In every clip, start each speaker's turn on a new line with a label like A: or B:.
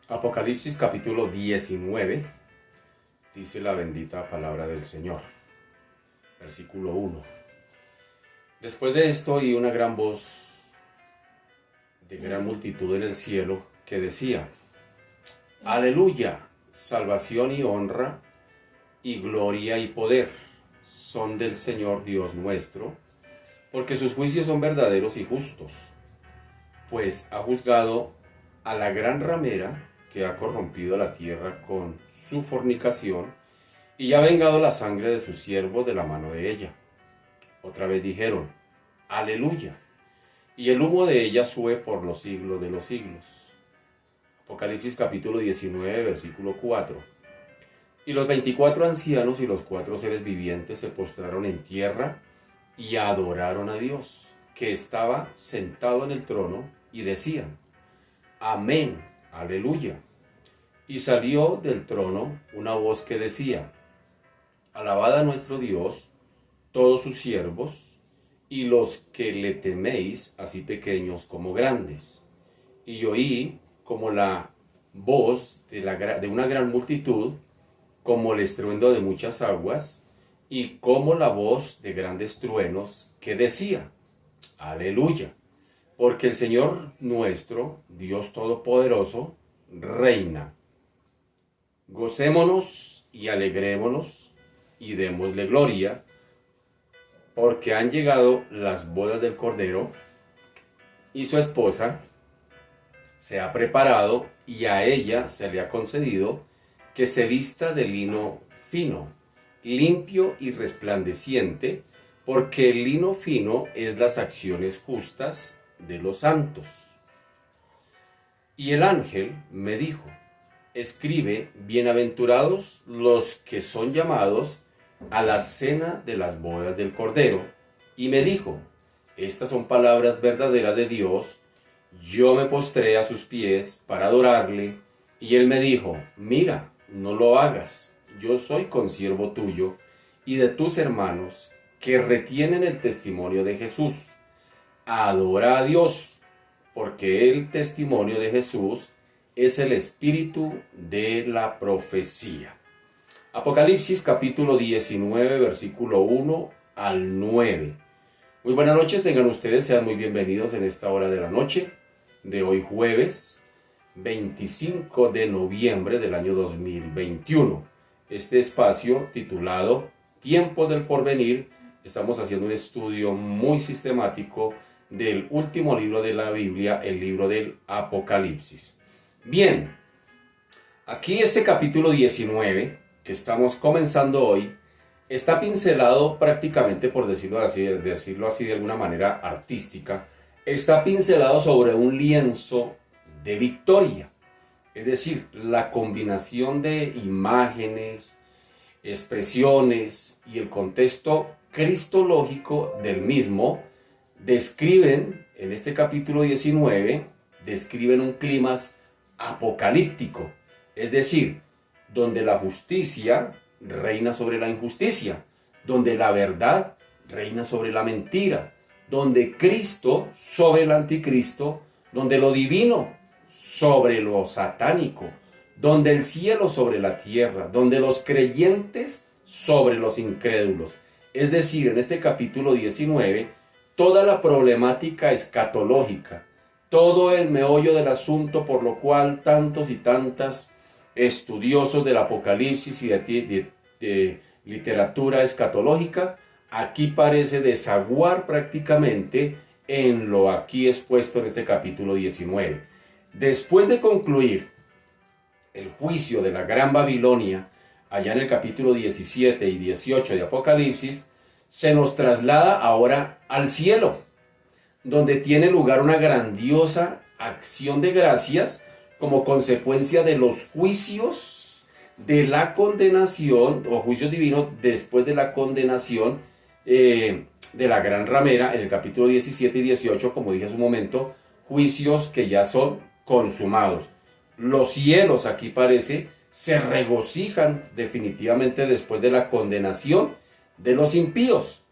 A: Apocalipsis capítulo 19, dice la bendita palabra del Señor. Versículo 1. Después de esto oí una gran voz de gran multitud en el cielo que decía: Aleluya, salvación y honra y gloria y poder son del Señor Dios nuestro, porque sus juicios son verdaderos y justos, pues ha juzgado a la gran ramera que ha corrompido la tierra con su fornicación, y ha vengado la sangre de sus siervos de la mano de ella. Otra vez dijeron: Aleluya, y el humo de ella sube por los siglos de los siglos. Apocalipsis capítulo 19, versículo 4. Y los 24 ancianos y los 4 seres vivientes se postraron en tierra y adoraron a Dios, que estaba sentado en el trono, y decían: Amén, aleluya. Y salió del trono una voz que decía: Alabad a nuestro Dios, todos sus siervos, y los que le teméis, así pequeños como grandes. Y oí como la voz de una gran multitud, como el estruendo de muchas aguas, y como la voz de grandes truenos, que decía: Aleluya, porque el Señor nuestro, Dios Todopoderoso, reina. Gocémonos y alegrémonos y démosle gloria, porque han llegado las bodas del Cordero, y su esposa se ha preparado, y a ella se le ha concedido que se vista de lino fino, limpio y resplandeciente, porque el lino fino es las acciones justas de los santos. Y el ángel me dijo: Escribe: bienaventurados los que son llamados a la cena de las bodas del Cordero. Y me dijo: Estas son palabras verdaderas de Dios. Yo me postré a sus pies para adorarle, y él me dijo: Mira, no lo hagas. Yo soy consiervo tuyo y de tus hermanos que retienen el testimonio de Jesús. Adora a Dios, porque el testimonio de Jesús es el espíritu de la profecía. Apocalipsis capítulo 19, versículo 1 al 9. Muy buenas noches, tengan ustedes, sean muy bienvenidos en esta hora de la noche de hoy jueves 25 de noviembre del año 2021. Este espacio titulado Tiempo del Porvenir, estamos haciendo un estudio muy sistemático del último libro de la Biblia, el libro del Apocalipsis. Bien, aquí este capítulo 19 que estamos comenzando hoy está pincelado prácticamente, por decirlo así de alguna manera artística, está pincelado sobre un lienzo de victoria. Es decir, la combinación de imágenes, expresiones y el contexto cristológico del mismo describen, en este capítulo 19, describen un clima apocalíptico, es decir, donde la justicia reina sobre la injusticia, donde la verdad reina sobre la mentira, donde Cristo sobre el anticristo, donde lo divino sobre lo satánico, donde el cielo sobre la tierra, donde los creyentes sobre los incrédulos. Es decir, en este capítulo 19, toda la problemática escatológica, todo el meollo del asunto por lo cual tantos y tantas estudiosos del Apocalipsis y de literatura escatológica, aquí parece desaguar prácticamente en lo aquí expuesto en este capítulo 19. Después de concluir el juicio de la Gran Babilonia, allá en el capítulo 17 y 18 de Apocalipsis, se nos traslada ahora al cielo, donde tiene lugar una grandiosa acción de gracias como consecuencia de los juicios de la condenación, o juicios divinos después de la condenación de la gran ramera, en el capítulo 17 y 18, como dije hace un momento, juicios que ya son consumados. Los cielos, aquí parece, se regocijan definitivamente después de la condenación de los impíos,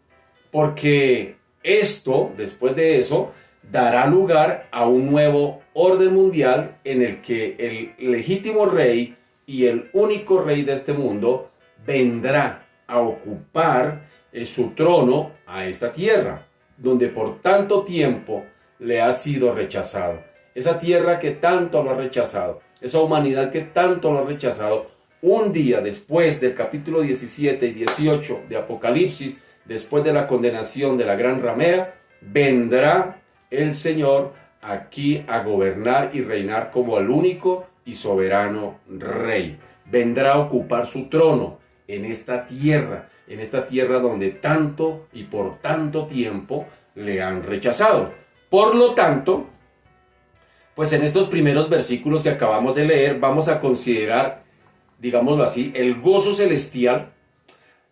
A: porque esto, después de eso, dará lugar a un nuevo orden mundial en el que el legítimo rey y el único rey de este mundo vendrá a ocupar su trono a esta tierra, donde por tanto tiempo le ha sido rechazado. Esa tierra que tanto lo ha rechazado, esa humanidad que tanto lo ha rechazado, un día después del capítulo 17 y 18 de Apocalipsis, después de la condenación de la gran ramera, vendrá el Señor aquí a gobernar y reinar como el único y soberano rey. Vendrá a ocupar su trono en esta tierra donde tanto y por tanto tiempo le han rechazado. Por lo tanto, pues en estos primeros versículos que acabamos de leer vamos a considerar, digámoslo así, el gozo celestial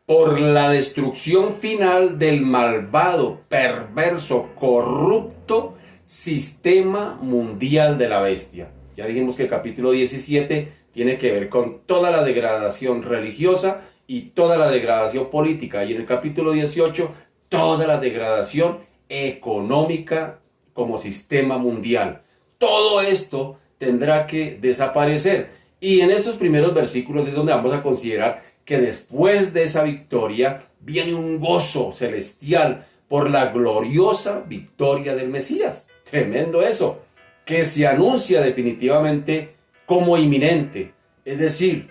A: por la destrucción final del malvado, perverso, corrupto sistema mundial de la bestia. Ya dijimos que el capítulo 17 tiene que ver con toda la degradación religiosa y toda la degradación política. Y en el capítulo 18, toda la degradación económica como sistema mundial. Todo esto tendrá que desaparecer. Y en estos primeros versículos es donde vamos a considerar que después de esa victoria viene un gozo celestial por la gloriosa victoria del Mesías. Tremendo eso, que se anuncia definitivamente como inminente. Es decir,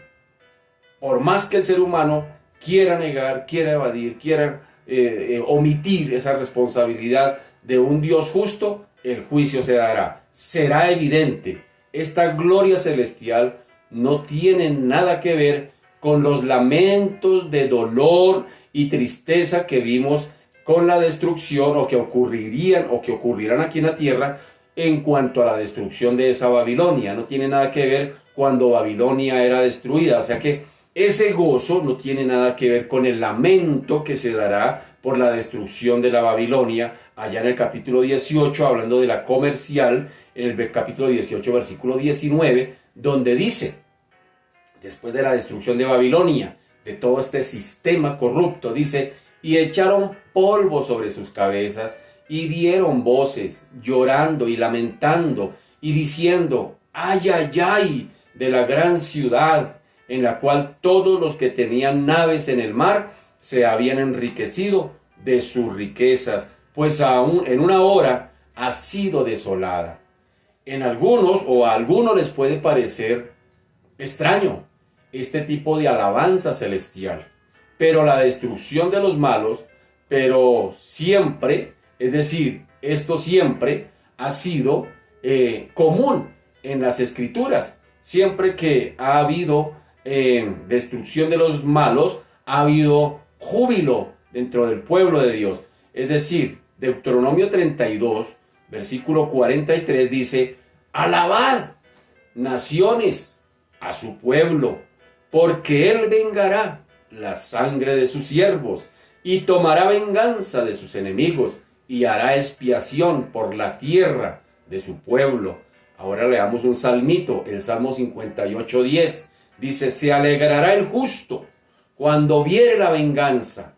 A: por más que el ser humano quiera negar, quiera evadir, quiera omitir esa responsabilidad de un Dios justo, el juicio se dará. Será evidente. Esta gloria celestial no tiene nada que ver con los lamentos de dolor y tristeza que vimos con la destrucción o que ocurrirán aquí en la tierra en cuanto a la destrucción de esa Babilonia. No tiene nada que ver cuando Babilonia era destruida. O sea que ese gozo no tiene nada que ver con el lamento que se dará por la destrucción de la Babilonia allá en el capítulo 18, hablando de la comercial, en el capítulo 18, versículo 19, donde dice: después de la destrucción de Babilonia, de todo este sistema corrupto, dice: y echaron polvo sobre sus cabezas, y dieron voces, llorando y lamentando, y diciendo: ay, ay, ay, de la gran ciudad, en la cual todos los que tenían naves en el mar se habían enriquecido de sus riquezas, pues aún en una hora ha sido desolada. En algunos, o a algunos les puede parecer extraño este tipo de alabanza celestial, pero la destrucción de los malos, pero siempre, es decir, esto siempre ha sido común en las escrituras. Siempre que ha habido destrucción de los malos, ha habido júbilo dentro del pueblo de Dios. Es decir, Deuteronomio 32, versículo 43 dice: alabad, naciones, a su pueblo, porque él vengará la sangre de sus siervos y tomará venganza de sus enemigos y hará expiación por la tierra de su pueblo. Ahora leamos un salmito, el Salmo 58:10. Dice: se alegrará el justo cuando viere la venganza,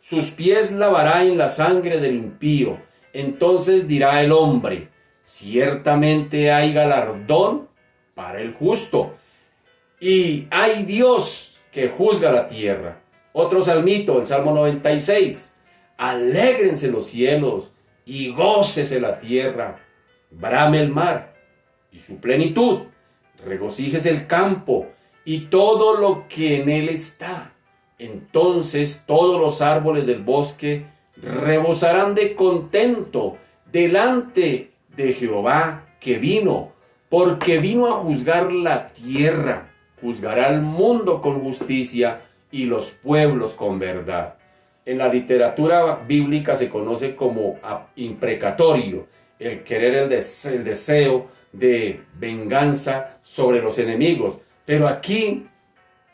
A: sus pies lavará en la sangre del impío. Entonces dirá el hombre: ciertamente hay galardón para el justo, y hay Dios que juzga la tierra. Otro salmito, el Salmo 96. Alégrense los cielos y gócese la tierra, brame el mar y su plenitud, regocíjese el campo y todo lo que en él está. Entonces todos los árboles del bosque rebosarán de contento delante de Jehová que vino, porque vino a juzgar la tierra, juzgará al mundo con justicia y los pueblos con verdad. En la literatura bíblica se conoce como imprecatorio, el querer, el deseo de venganza sobre los enemigos. Pero aquí,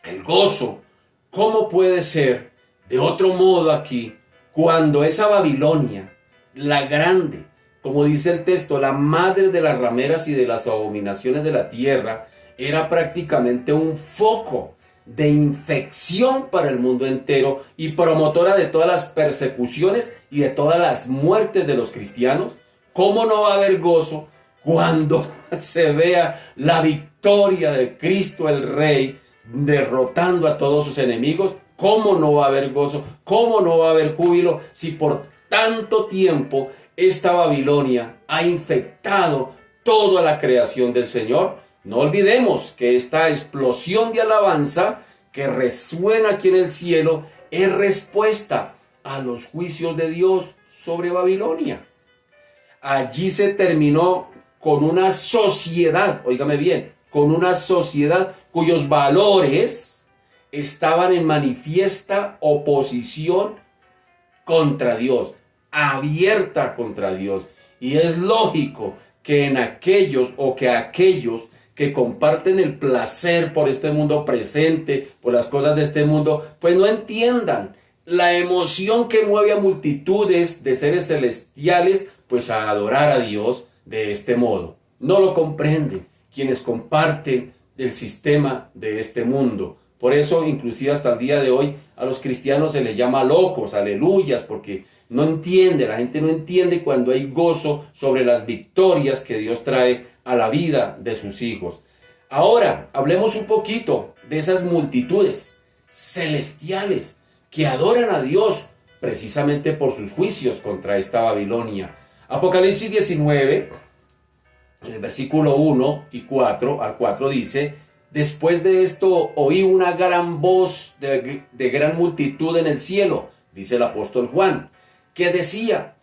A: el gozo, ¿cómo puede ser de otro modo aquí, cuando esa Babilonia, la grande, como dice el texto, la madre de las rameras y de las abominaciones de la tierra, era prácticamente un foco de infección para el mundo entero y promotora de todas las persecuciones y de todas las muertes de los cristianos? ¿Cómo no va a haber gozo cuando se vea la victoria de Cristo el Rey derrotando a todos sus enemigos? ¿Cómo no va a haber gozo? ¿Cómo no va a haber júbilo si por tanto tiempo esta Babilonia ha infectado toda la creación del Señor? No olvidemos que esta explosión de alabanza que resuena aquí en el cielo es respuesta a los juicios de Dios sobre Babilonia. Allí se terminó con una sociedad, óigame bien, con una sociedad cuyos valores estaban en manifiesta oposición contra Dios, abierta contra Dios. Y es lógico que en aquellos que comparten el placer por este mundo presente, por las cosas de este mundo, pues no entiendan la emoción que mueve a multitudes de seres celestiales, pues a adorar a Dios de este modo. No lo comprenden quienes comparten el sistema de este mundo. Por eso, inclusive hasta el día de hoy, a los cristianos se les llama locos, aleluyas, porque no entiende, la gente no entiende cuando hay gozo sobre las victorias que Dios trae a la vida de sus hijos. Ahora, hablemos un poquito de esas multitudes celestiales que adoran a Dios precisamente por sus juicios contra esta Babilonia. Apocalipsis 19, en el versículo 1 y 4 al 4 dice: después de esto oí una gran voz de gran multitud en el cielo, dice el apóstol Juan, que decía: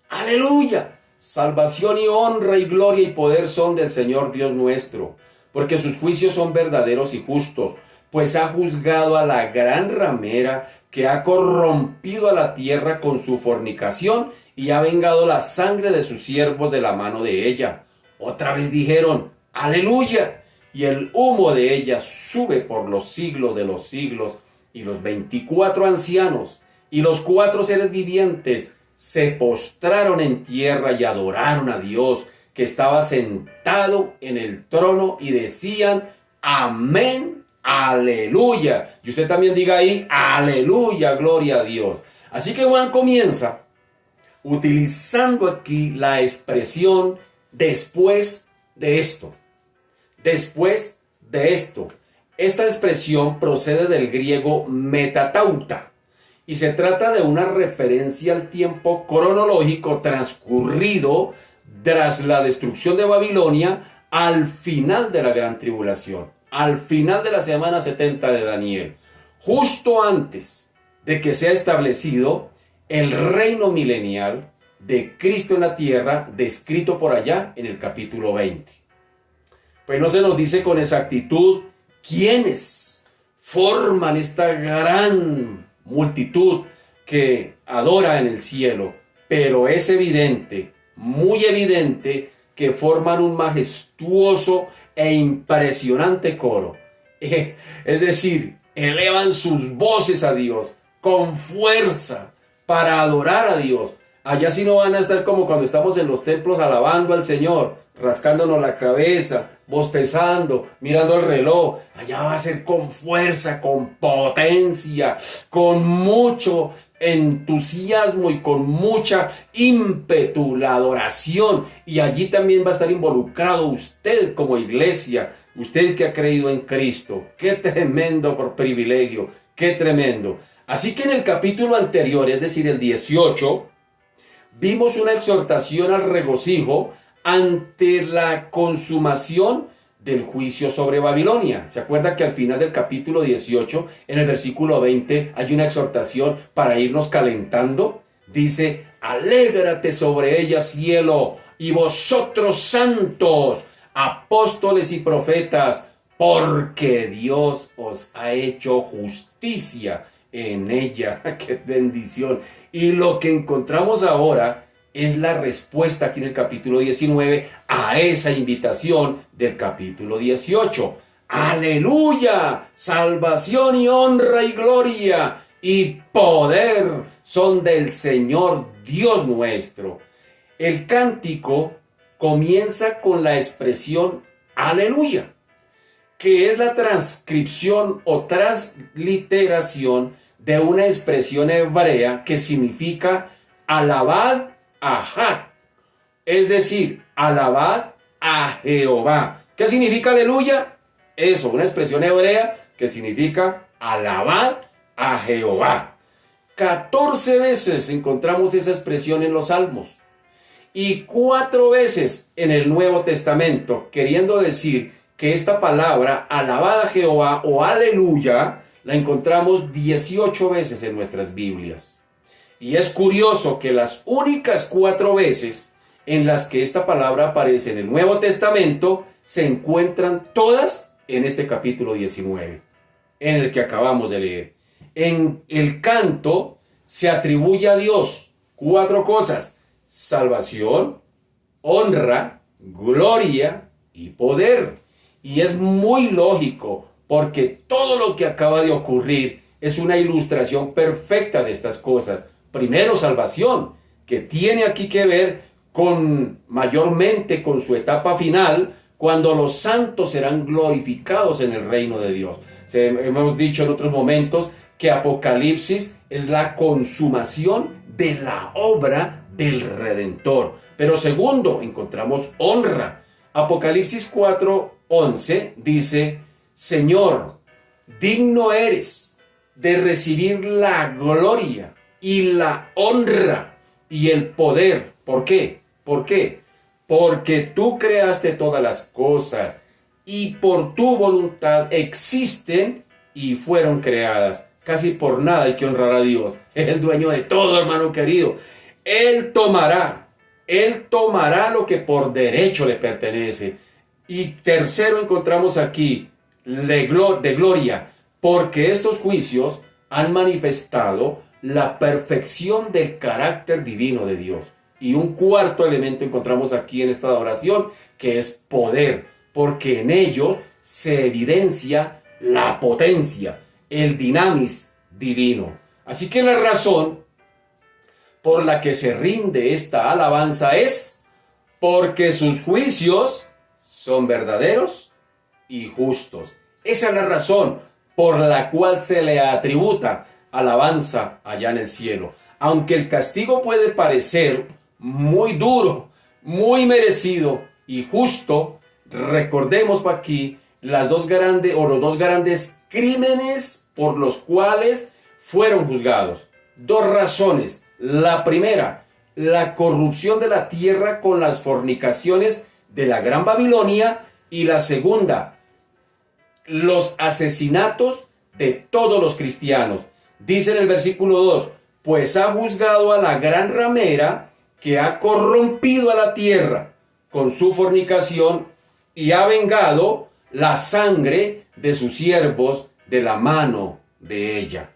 A: aleluya, salvación y honra y gloria y poder son del Señor Dios nuestro, porque sus juicios son verdaderos y justos, pues ha juzgado a la gran ramera que ha corrompido a la tierra con su fornicación y ha vengado la sangre de sus siervos de la mano de ella. Otra vez dijeron: aleluya, y el humo de ella sube por los siglos de los siglos. Y los 24 ancianos y los 4 seres vivientes se postraron en tierra y adoraron a Dios, que estaba sentado en el trono, y decían: amén, aleluya. Y usted también diga ahí: aleluya, gloria a Dios. Así que Juan comienza utilizando aquí la expresión después de esto. Después de esto. Esta expresión procede del griego metatauta y se trata de una referencia al tiempo cronológico transcurrido tras la destrucción de Babilonia al final de la gran tribulación, al final de la semana 70 de Daniel, justo antes de que sea establecido el reino milenial de Cristo en la tierra, descrito por allá en el capítulo 20. Pues no se nos dice con exactitud quiénes forman esta gran multitud que adora en el cielo, pero es evidente, muy evidente, que forman un majestuoso e impresionante coro. Es decir, elevan sus voces a Dios con fuerza para adorar a Dios. Allá sí no van a estar como cuando estamos en los templos alabando al Señor, rascándonos la cabeza, bostezando, mirando el reloj. Allá va a ser con fuerza, con potencia, con mucho entusiasmo y con mucha ímpetu la adoración. Y allí también va a estar involucrado usted como iglesia, usted que ha creído en Cristo. ¡Qué tremendo por privilegio! ¡Qué tremendo! Así que en el capítulo anterior, es decir, el 18, vimos una exhortación al regocijo ante la consumación del juicio sobre Babilonia. ¿Se acuerda que al final del capítulo 18, en el versículo 20, hay una exhortación para irnos calentando? Dice: alégrate sobre ella, cielo, y vosotros santos, apóstoles y profetas, porque Dios os ha hecho justicia en ella. ¡Qué bendición! Y lo que encontramos ahora es la respuesta aquí en el capítulo 19 a esa invitación del capítulo 18. ¡Aleluya! Salvación y honra y gloria y poder son del Señor Dios nuestro. El cántico comienza con la expresión aleluya, que es la transcripción o transliteración de una expresión hebrea que significa alabad a Jah. Es decir, alabad a Jehová. ¿Qué significa aleluya? Eso, una expresión hebrea que significa alabad a Jehová. 14 veces encontramos esa expresión en los Salmos y 4 veces en el Nuevo Testamento, queriendo decir que esta palabra, alabad a Jehová o aleluya, la encontramos 18 veces en nuestras Biblias. Y es curioso que las únicas 4 veces en las que esta palabra aparece en el Nuevo Testamento se encuentran todas en este capítulo 19, en el que acabamos de leer. En el canto se atribuye a Dios 4 cosas: salvación, honra, gloria y poder. Y es muy lógico, porque todo lo que acaba de ocurrir es una ilustración perfecta de estas cosas. Primero, salvación, que tiene aquí que ver mayormente con su etapa final, cuando los santos serán glorificados en el reino de Dios. Hemos dicho en otros momentos que Apocalipsis es la consumación de la obra del Redentor. Pero segundo, encontramos honra. Apocalipsis 4:11 dice: Señor, digno eres de recibir la gloria y la honra y el poder. ¿Por qué? ¿Por qué? Porque tú creaste todas las cosas y por tu voluntad existen y fueron creadas. Casi por nada hay que honrar a Dios. Es el dueño de todo, hermano querido. Él tomará lo que por derecho le pertenece. Y tercero, encontramos aquí de gloria, porque estos juicios han manifestado la perfección del carácter divino de Dios. Y un cuarto elemento encontramos aquí en esta oración, que es poder, porque en ellos se evidencia la potencia, el dinamis divino. Así que la razón por la que se rinde esta alabanza es porque sus juicios son verdaderos y justos. Esa es la razón por la cual se le atributa alabanza allá en el cielo. Aunque el castigo puede parecer muy duro, muy merecido y justo, recordemos aquí los dos grandes crímenes por los cuales fueron juzgados. 2 razones. La primera, la corrupción de la tierra con las fornicaciones de la Gran Babilonia, y la segunda, los asesinatos de todos los cristianos. Dice en el versículo 2, pues ha juzgado a la gran ramera que ha corrompido a la tierra con su fornicación y ha vengado la sangre de sus siervos de la mano de ella.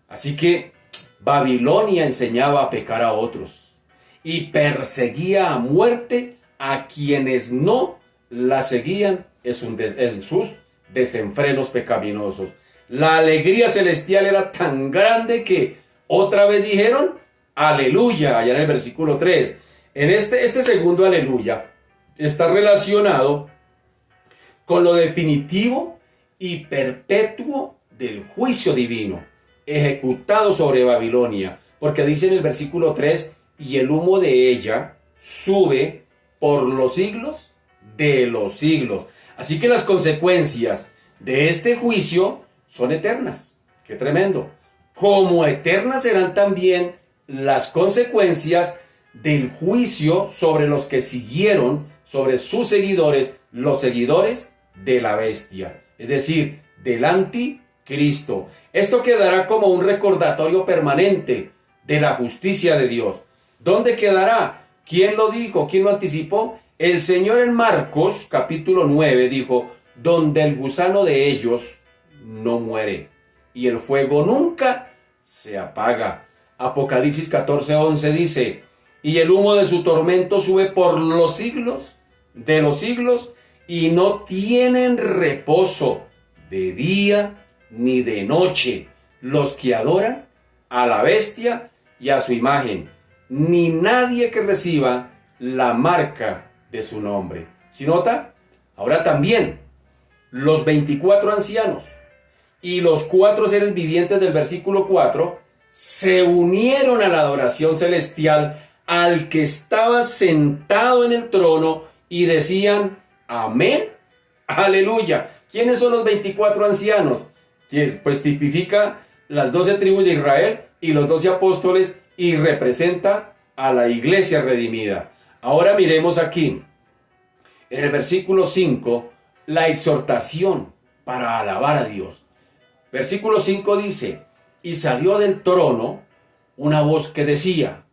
A: Así que Babilonia enseñaba a pecar a otros y perseguía a muerte a quienes no la seguían en sus desenfrenos pecaminosos. La alegría celestial era tan grande que otra vez dijeron aleluya, allá en el versículo 3. En este segundo aleluya está relacionado con lo definitivo y perpetuo del juicio divino ejecutado sobre Babilonia, porque dice en el versículo 3, y el humo de ella sube por los siglos de los siglos. Así que las consecuencias de este juicio son eternas. ¡Qué tremendo! Como eternas serán también las consecuencias del juicio sobre los que siguieron, sobre sus seguidores, los seguidores de la bestia, es decir, del anticristo. Esto quedará como un recordatorio permanente de la justicia de Dios. ¿Dónde quedará? ¿Quién lo dijo? ¿Quién lo anticipó? El Señor en Marcos capítulo 9 dijo, donde el gusano de ellos no muere y el fuego nunca se apaga. Apocalipsis 14:11 dice, y el humo de su tormento sube por los siglos de los siglos y no tienen reposo de día ni de noche los que adoran a la bestia y a su imagen, ni nadie que reciba la marca de su nombre. ¿Sí nota? Ahora también los 24 ancianos y los 4 seres vivientes del versículo 4 se unieron a la adoración celestial al que estaba sentado en el trono y decían, amén, aleluya. ¿Quiénes son los 24 ancianos? Pues tipifica las 12 tribus de Israel y los 12 apóstoles y representa a la iglesia redimida. Ahora miremos aquí, en el versículo 5, la exhortación para alabar a Dios. Versículo 5 dice, y salió del trono una voz que decía,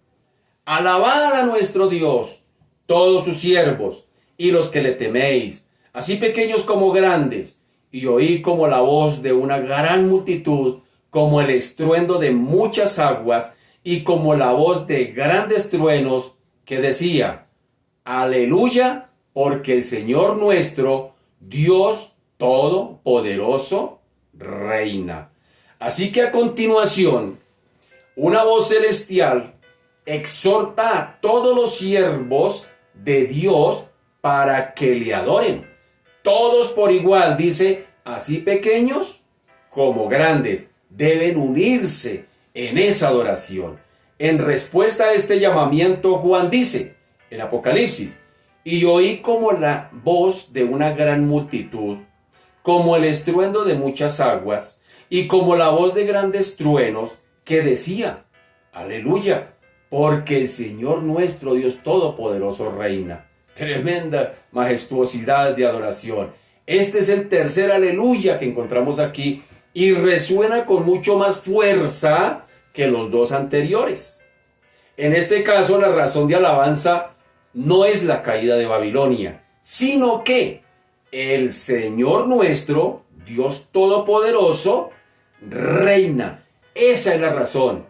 A: alabad a nuestro Dios, todos sus siervos y los que le teméis, así pequeños como grandes. Y oí como la voz de una gran multitud, como el estruendo de muchas aguas, y como la voz de grandes truenos, que decía, aleluya, porque el Señor nuestro, Dios Todopoderoso, reina. Así que a continuación, una voz celestial exhorta a todos los siervos de Dios para que le adoren. Todos por igual, dice, así pequeños como grandes, deben unirse en esa adoración. En respuesta a este llamamiento, Juan dice, en Apocalipsis, y oí como la voz de una gran multitud, como el estruendo de muchas aguas, y como la voz de grandes truenos, que decía, aleluya, porque el Señor nuestro Dios Todopoderoso reina. Tremenda majestuosidad de adoración. Este es el tercer aleluya que encontramos aquí y resuena con mucho más fuerza que los dos anteriores. En este caso, la razón de alabanza no es la caída de Babilonia, sino que el Señor nuestro, Dios Todopoderoso, reina. Esa es la razón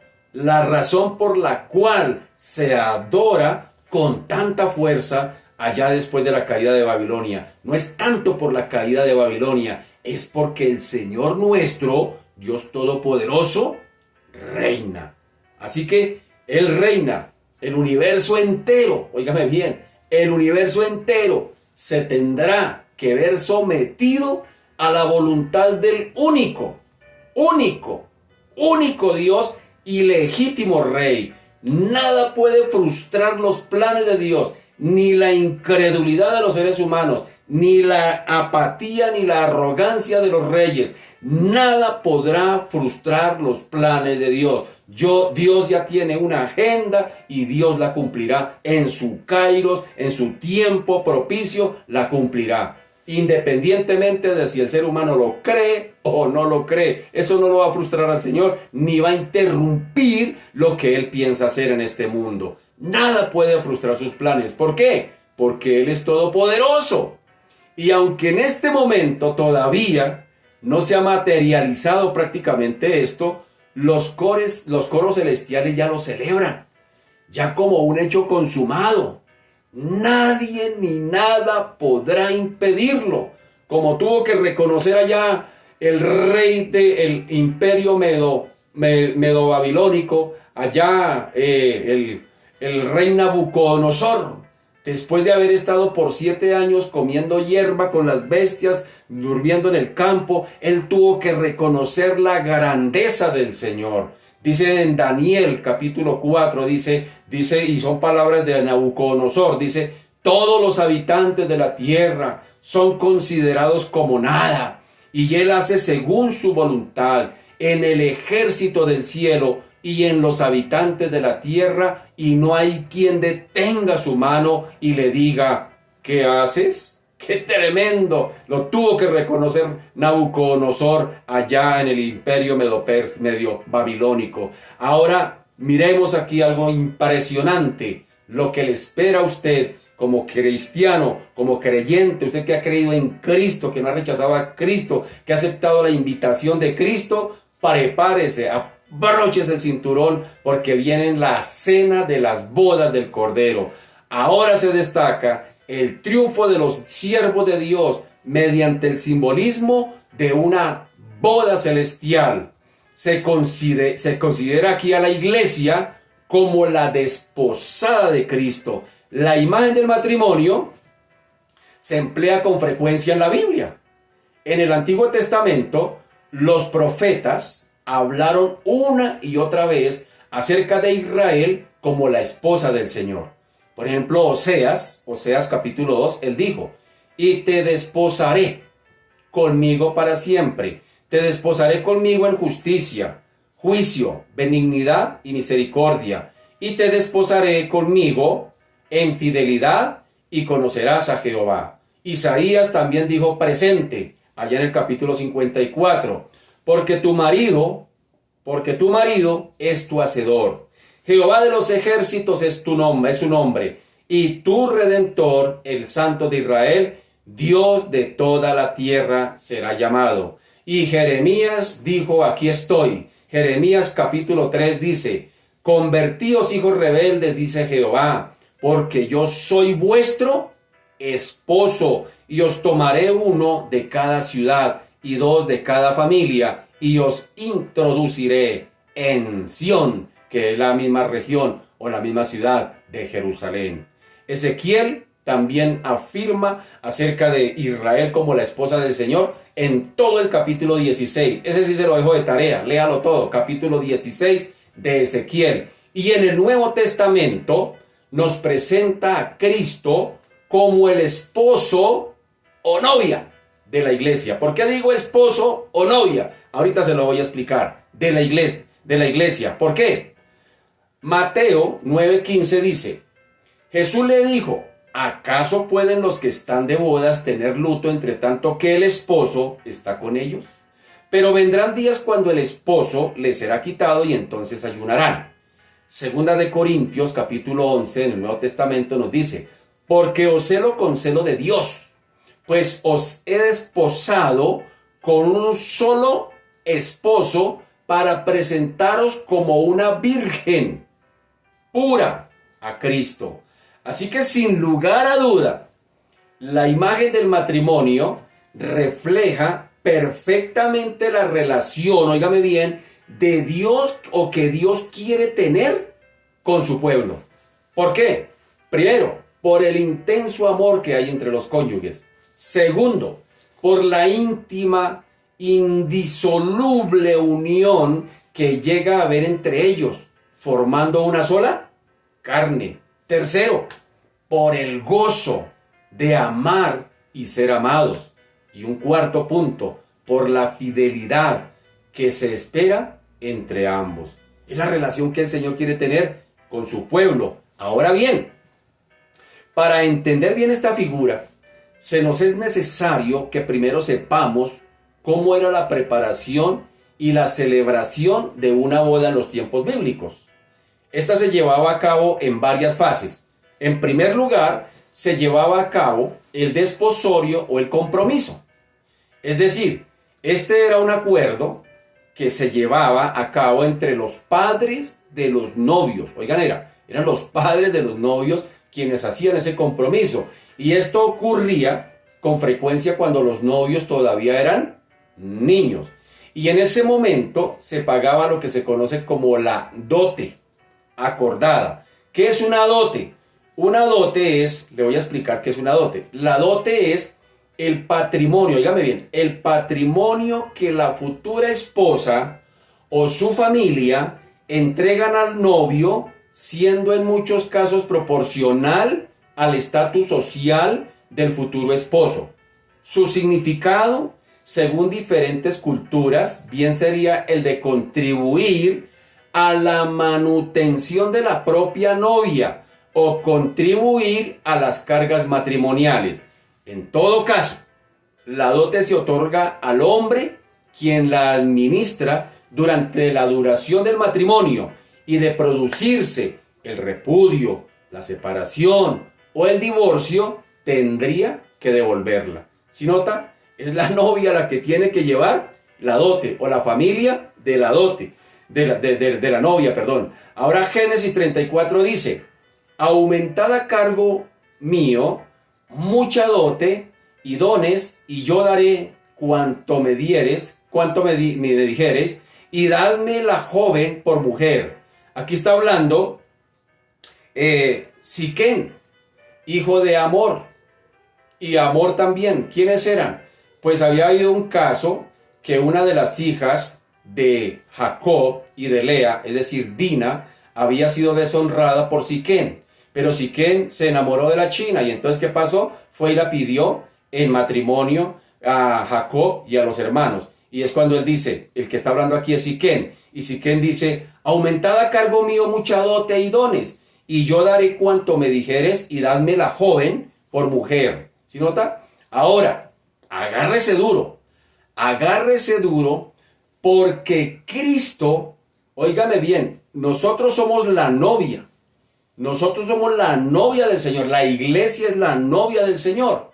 A: por la cual se adora con tanta fuerza allá después de la caída de Babilonia. No es tanto por la caída de Babilonia, es porque el Señor nuestro, Dios Todopoderoso, reina. Así que Él reina, el universo entero, óigame bien, el universo entero se tendrá que ver sometido a la voluntad del único Dios y legítimo Rey. Nada puede frustrar los planes de Dios, ni la incredulidad de los seres humanos, ni la apatía, ni la arrogancia de los reyes. Nada podrá frustrar los planes de Dios. Dios ya tiene una agenda y Dios la cumplirá en su kairos, en su tiempo propicio, la cumplirá. Independientemente de si el ser humano lo cree o no lo cree. Eso no lo va a frustrar al Señor, ni va a interrumpir lo que Él piensa hacer en este mundo. Nada puede frustrar sus planes. ¿Por qué? Porque Él es todopoderoso. Y aunque en este momento todavía no se ha materializado prácticamente esto, los coros celestiales ya lo celebran, ya como un hecho consumado. Nadie ni nada podrá impedirlo, como tuvo que reconocer allá el rey del imperio medo-babilónico, allá el rey Nabucodonosor. Después de haber estado por 7 años comiendo hierba con las bestias, durmiendo en el campo, él tuvo que reconocer la grandeza del Señor. Dice en Daniel capítulo 4, dice, y son palabras de Nabucodonosor, dice, todos los habitantes de la tierra son considerados como nada, y él hace según su voluntad en el ejército del cielo y en los habitantes de la tierra, y no hay quien detenga su mano y le diga, ¿qué haces? ¡Qué tremendo! Lo tuvo que reconocer Nabucodonosor allá en el imperio medio babilónico. Ahora miremos aquí algo impresionante, lo que le espera a usted como cristiano, como creyente, usted que ha creído en Cristo, que no ha rechazado a Cristo, que ha aceptado la invitación de Cristo. Prepárese, abróchese el cinturón, porque viene la cena de las bodas del Cordero. Ahora se destaca el triunfo de los siervos de Dios mediante el simbolismo de una boda celestial. Se considera aquí a la iglesia como la desposada de Cristo. La imagen del matrimonio se emplea con frecuencia en la Biblia. En el Antiguo Testamento, los profetas hablaron una y otra vez acerca de Israel como la esposa del Señor. Por ejemplo, Oseas capítulo 2, él dijo, y te desposaré conmigo para siempre, te desposaré conmigo en justicia, juicio, benignidad y misericordia, y te desposaré conmigo en fidelidad y conocerás a Jehová. Isaías también dijo presente, allá en el capítulo 54, porque tu marido es tu hacedor. Jehová de los ejércitos es tu nombre, es su nombre, y tu Redentor, el Santo de Israel, Dios de toda la tierra será llamado. Y Jeremías dijo, aquí estoy. Jeremías capítulo 3 dice, convertíos hijos rebeldes, dice Jehová, porque yo soy vuestro esposo, y os tomaré uno de cada ciudad y dos de cada familia, y os introduciré en Sión, que es la misma región o la misma ciudad de Jerusalén. Ezequiel también afirma acerca de Israel como la esposa del Señor en todo el capítulo 16. Ese sí se lo dejo de tarea, léalo todo, capítulo 16 de Ezequiel. Y en el Nuevo Testamento nos presenta a Cristo como el esposo o novia de la iglesia. ¿Por qué digo esposo o novia? Ahorita se lo voy a explicar. De la iglesia. ¿Por qué? Mateo 9:15 dice, Jesús le dijo, ¿acaso pueden los que están de bodas tener luto entre tanto que el esposo está con ellos? Pero vendrán días cuando el esposo les será quitado y entonces ayunarán. Segunda de Corintios capítulo 11 en el Nuevo Testamento nos dice, porque os celo con celo de Dios, pues os he desposado con un solo esposo para presentaros como una virgen pura a Cristo. Así que sin lugar a duda, la imagen del matrimonio refleja perfectamente la relación, óigame bien, de Dios o que Dios quiere tener con su pueblo. ¿Por qué? Primero, por el intenso amor que hay entre los cónyuges. Segundo, por la íntima, indisoluble unión que llega a haber entre ellos, formando una sola carne. Tercero, por el gozo de amar y ser amados. Y un cuarto punto, por la fidelidad que se espera entre ambos. Es la relación que el Señor quiere tener con su pueblo. Ahora bien, para entender bien esta figura, se nos es necesario que primero sepamos cómo era la preparación y la celebración de una boda en los tiempos bíblicos. Esta se llevaba a cabo en varias fases. En primer lugar, se llevaba a cabo el desposorio o el compromiso. Es decir, este era un acuerdo que se llevaba a cabo entre los padres de los novios. Oigan, eran los padres de los novios quienes hacían ese compromiso. Y esto ocurría con frecuencia cuando los novios todavía eran niños. Y en ese momento se pagaba lo que se conoce como la dote acordada. ¿Qué es una dote? Una dote es, le voy a explicar qué es una dote. La dote es el patrimonio, óigame bien, el patrimonio que la futura esposa o su familia entregan al novio, siendo en muchos casos proporcional al estatus social del futuro esposo. Su significado, según diferentes culturas, bien sería el de contribuir a la manutención de la propia novia o contribuir a las cargas matrimoniales. En todo caso, la dote se otorga al hombre, quien la administra durante la duración del matrimonio, y de producirse el repudio, la separación o el divorcio, tendría que devolverla. Si nota, es la novia la que tiene que llevar la dote, o la familia de la dote, de la novia, perdón. Ahora Génesis 34 dice, aumentad a cargo mío mucha dote y dones, y yo daré cuanto me dieres, me dijeres, y dadme la joven por mujer. Aquí está hablando Siquén, hijo de Amor, y Amor también. ¿Quiénes eran? Pues había habido un caso que una de las hijas de Jacob y de Lea, es decir, Dina, había sido deshonrada por Siquén. Pero Siquén se enamoró de la china y entonces ¿qué pasó? Fue y la pidió en matrimonio a Jacob y a los hermanos. Y es cuando él dice, el que está hablando aquí es Siquén. Y Siquén dice, aumentad a cargo mío mucha dote y dones, y yo daré cuanto me dijeres, y dadme la joven por mujer. ¿Sí nota? Ahora, agárrese duro, porque Cristo, óigame bien, nosotros somos la novia. Nosotros somos la novia del Señor. La iglesia es la novia del Señor.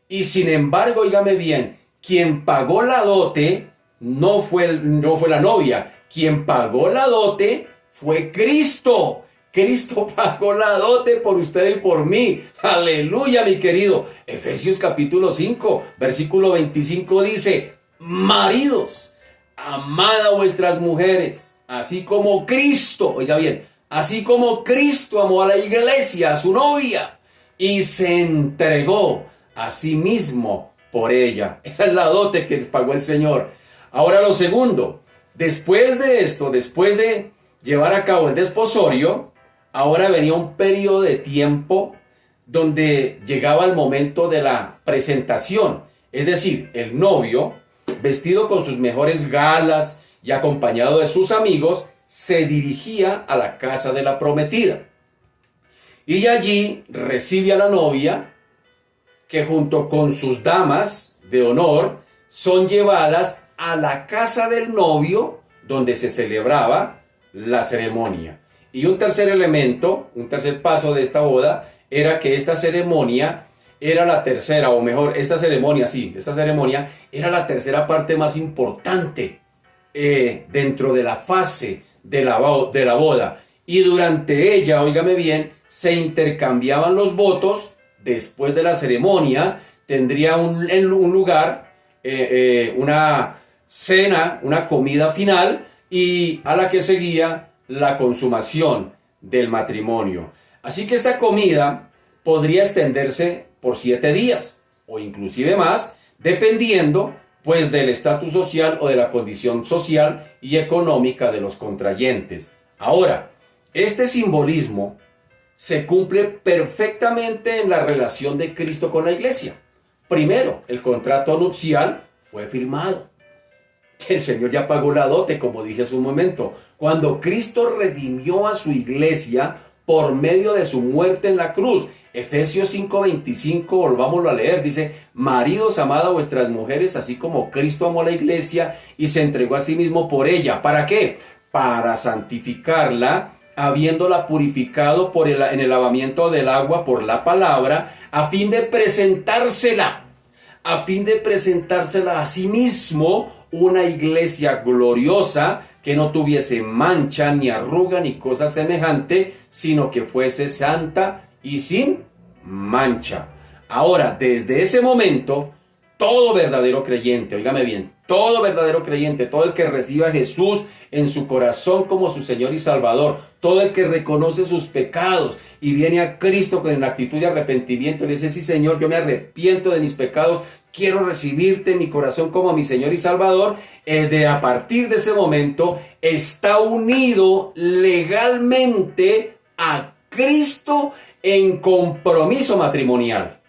A: Y sin embargo, óigame bien, quien pagó la dote no fue la novia. Quien pagó la dote fue Cristo. Cristo pagó la dote por usted y por mí. Aleluya, mi querido. Efesios capítulo 5, versículo 25 dice, maridos, amad a vuestras mujeres, así como Cristo, oiga bien, así como Cristo amó a la iglesia, a su novia, y se entregó a sí mismo por ella. Esa es la dote que pagó el Señor. Ahora lo segundo, después de esto, después de llevar a cabo el desposorio, ahora venía un periodo de tiempo donde llegaba el momento de la presentación. Es decir, el novio, vestido con sus mejores galas y acompañado de sus amigos, se dirigía a la casa de la prometida. Y allí recibe a la novia, que junto con sus damas de honor son llevadas a la casa del novio, donde se celebraba la ceremonia. Y un tercer elemento, un tercer paso de esta boda, era que esta ceremonia era la tercera, o mejor, esta ceremonia era la tercera parte más importante dentro de la fase de la boda. Y durante ella, óigame bien, se intercambiaban los votos. Después de la ceremonia tendría un lugar, una cena, una comida final, y a la que seguía la consumación del matrimonio. Así que esta comida podría extenderse por 7 días o inclusive más, dependiendo pues del estatus social o de la condición social y económica de los contrayentes. Ahora, este simbolismo se cumple perfectamente en la relación de Cristo con la iglesia. Primero, el contrato nupcial fue firmado. El Señor ya pagó la dote, como dije hace un momento. Cuando Cristo redimió a su iglesia por medio de su muerte en la cruz. Efesios 5:25, volvámoslo a leer, dice, maridos, amad a vuestras mujeres, así como Cristo amó a la iglesia y se entregó a sí mismo por ella. ¿Para qué? Para santificarla, habiéndola purificado en el lavamiento del agua por la palabra, a fin de presentársela a sí mismo, una iglesia gloriosa, que no tuviese mancha, ni arruga, ni cosa semejante, sino que fuese santa y sin mancha. Ahora, desde ese momento, todo verdadero creyente, óigame bien, todo verdadero creyente, todo el que reciba a Jesús en su corazón como su Señor y Salvador, todo el que reconoce sus pecados y viene a Cristo con la actitud de arrepentimiento y le dice, sí Señor, yo me arrepiento de mis pecados, quiero recibirte en mi corazón como mi Señor y Salvador, a partir de ese momento está unido legalmente a Cristo en compromiso matrimonial.